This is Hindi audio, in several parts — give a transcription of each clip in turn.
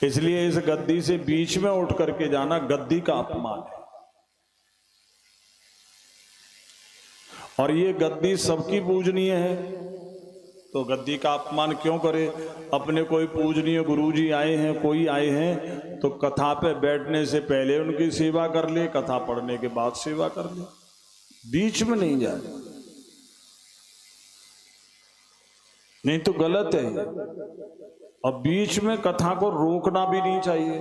इसलिए इस गद्दी से बीच में उठ करके जाना गद्दी का अपमान है। और ये गद्दी सबकी पूजनीय है, तो गद्दी का अपमान क्यों करे। अपने कोई पूजनीय गुरुजी आए हैं, कोई आए हैं, तो कथा पे बैठने से पहले उनकी सेवा कर ले, कथा पढ़ने के बाद सेवा कर ले, बीच में नहीं जाए, नहीं तो गलत है। और बीच में कथा को रोकना भी नहीं चाहिए।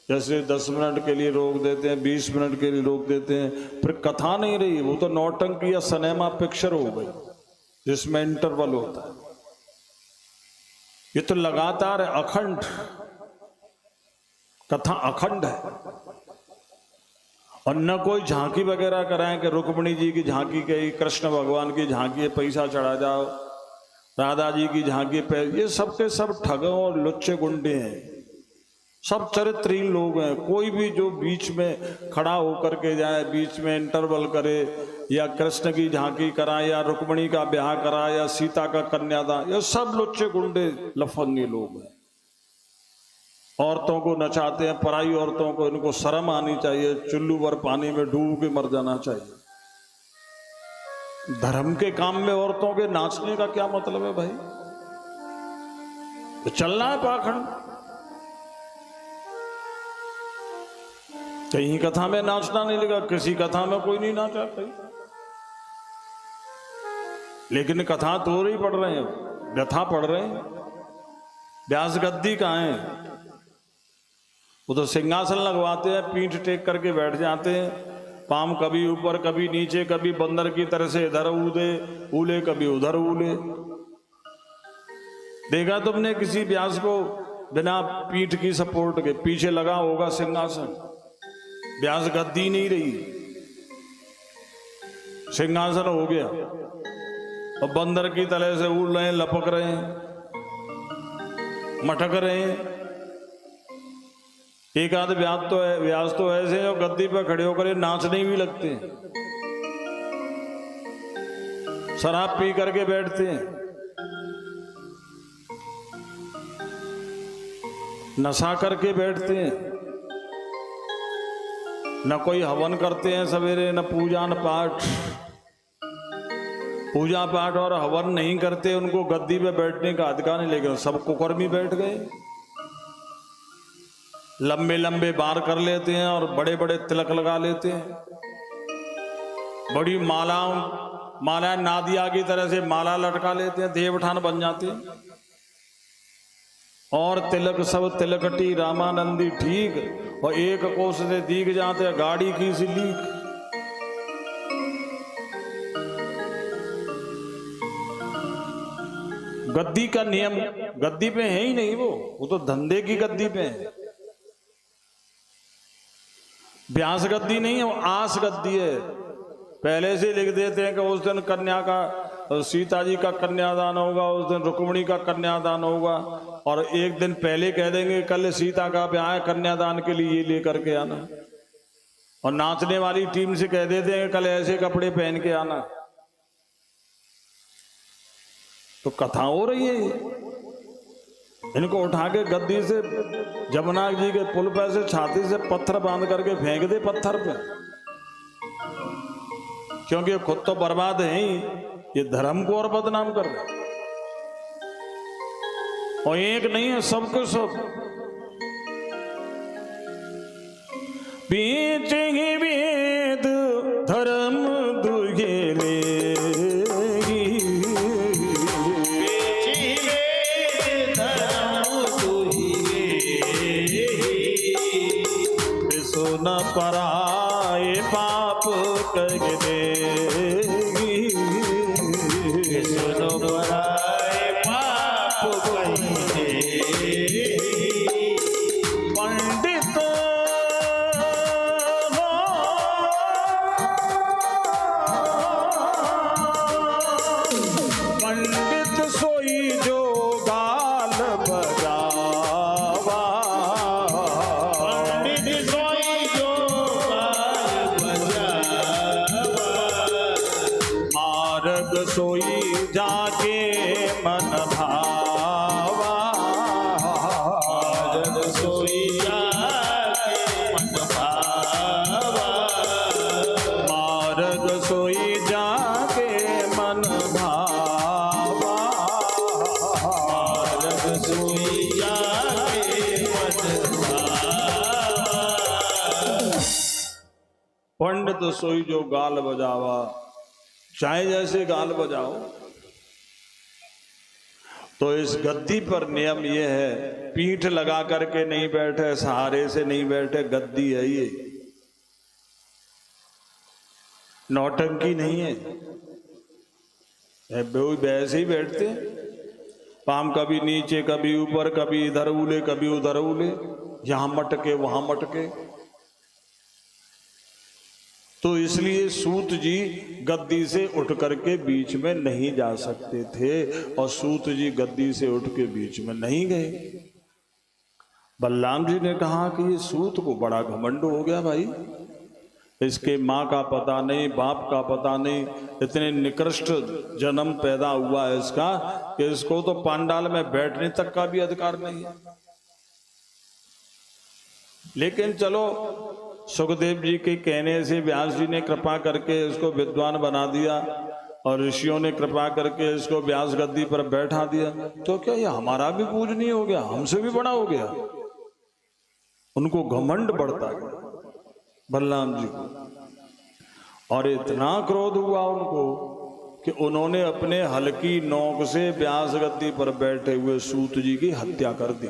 जैसे 10 मिनट के लिए रोक देते हैं, 20 मिनट के लिए रोक देते हैं, फिर कथा नहीं रही, वो तो नौटंकी या सिनेमा पिक्चर हो गई जिसमें इंटरवल होता है। ये तो लगातार अखंड कथा, अखंड है। और न कोई झांकी वगैरह कराएं कि रुक्मिणी जी की झांकी गई, कृष्ण भगवान की झांकी है, पैसा चढ़ा जाओ, राधा जी की झांकी पे, ये सब के सब ठगों और लुच्चे गुंडे हैं, सब चरित्रहीन लोग हैं। कोई भी जो बीच में खड़ा होकर के जाए, बीच में इंटरवल करे, या कृष्ण की झांकी कराए, या रुक्मिणी का ब्याह कराए, या सीता का कन्यादान, ये सब लुच्चे गुंडे लफंगे लोग हैं। औरतों को नचाते हैं, पराई औरतों को, इनको शर्म आनी चाहिए, चुल्लू भर पानी में डूब के मर जाना चाहिए। धर्म के काम में औरतों के नाचने का क्या मतलब है भाई। तो चलना है पाखंड, कहीं कथा में नाचना नहीं लगा, किसी कथा में कोई नहीं नाचा कहीं, लेकिन कथा तो ही पढ़ रहे हैं, व्यथा पढ़ रहे हैं। व्यास गद्दी कहाँ है, वो तो सिंहासन लगवाते हैं, पीठ टेक करके बैठ जाते हैं, पाम कभी ऊपर कभी नीचे, कभी बंदर की तरह से इधर उले कभी उधर उले। देखा तुमने किसी व्यास को बिना पीठ की सपोर्ट के, पीछे लगा होगा सिंहासन, व्यास गद्दी नहीं रही, सिंहासन हो गया, और बंदर की तरह से उड़ रहे हैं, लपक रहे हैं, मटक रहे हैं। एक आध व्यास तो ऐसे जो गद्दी पर खड़े होकर नाचने भी लगते हैं, शराब पी करके बैठते हैं, नशा करके बैठते हैं, न कोई हवन करते हैं सवेरे, न पूजा न पाठ। पूजा पाठ और हवन नहीं करते, उनको गद्दी पे बैठने का अधिकार नहीं, लेकिन सब कुकर्मी बैठ गए, लंबे लंबे बार कर लेते हैं और बड़े बड़े तिलक लगा लेते हैं, बड़ी माला नादिया की तरह से माला लटका लेते हैं, देवठान बन जाते हैं। और तिलक सब तिलकटी रामानंदी ठीक, और एक कोस से दीख जाते हैं गाड़ी की सी लीक। गद्दी का नियम गद्दी पे है ही नहीं, वो तो धंधे की गद्दी पे है। व्यास गद्दी नहीं है, वो आस गद्दी है। पहले से लिख देते हैं कि उस दिन कन्या का, सीता जी का कन्यादान होगा, उस दिन रुक्मिणी का कन्यादान होगा, और एक दिन पहले कह देंगे कल सीता का ब्याह है, कन्यादान के लिए ये लेकर के आना। और नाचने वाली टीम से कह देते हैं कल ऐसे कपड़े पहन के आना। तो कथा हो रही है। इनको उठा के गद्दी से जमुना जी के पुल पर से छाती से पत्थर बांध करके फेंक दे पत्थर पे, क्योंकि खुद तो बर्बाद है ही, ये धर्म को और बदनाम कर रहे। और एक नहीं है, सबके सब बीच ही वेद धर्म दुहेले, न पराए पाप कर देगी, सुनो पराए पाप कर देगी। पंडित पंडित सोई जो गाल बजावा, पंडित सोई जो गाल बजावा, मार्ग सोई जाके मन भावा, मार्ग पंडित सोई जो गाल बजावा, चाहे जैसे गाल बजाओ। तो इस गद्दी पर नियम यह है, पीठ लगा करके नहीं बैठे, सहारे से नहीं बैठे, गद्दी है ये, नौटंकी नहीं है। वैसे ही बैठते, पाम कभी नीचे कभी ऊपर, कभी इधर उले कभी उधर उले, यहां मटके वहां मटके। तो इसलिए सूत जी गद्दी से उठ करके बीच में नहीं जा सकते थे, और सूत जी गद्दी से उठ के बीच में नहीं गए। बलराम जी ने कहा कि ये सूत को बड़ा घमंड हो गया भाई, इसके माँ का पता नहीं, बाप का पता नहीं, इतने निकृष्ट जन्म पैदा हुआ है इसका कि इसको तो पांडाल में बैठने तक का भी अधिकार नहीं है। लेकिन चलो, सुखदेव जी के कहने से व्यास जी ने कृपा करके इसको विद्वान बना दिया, और ऋषियों ने कृपा करके इसको व्यास गद्दी पर बैठा दिया, तो क्या ये हमारा भी पूजनीय हो गया, हमसे भी बड़ा हो गया? उनको घमंड बढ़ता है बलराम जी को, और इतना क्रोध हुआ उनको कि उन्होंने अपने हल्की नोक से व्यास गद्दी पर बैठे हुए सूत जी की हत्या कर दी।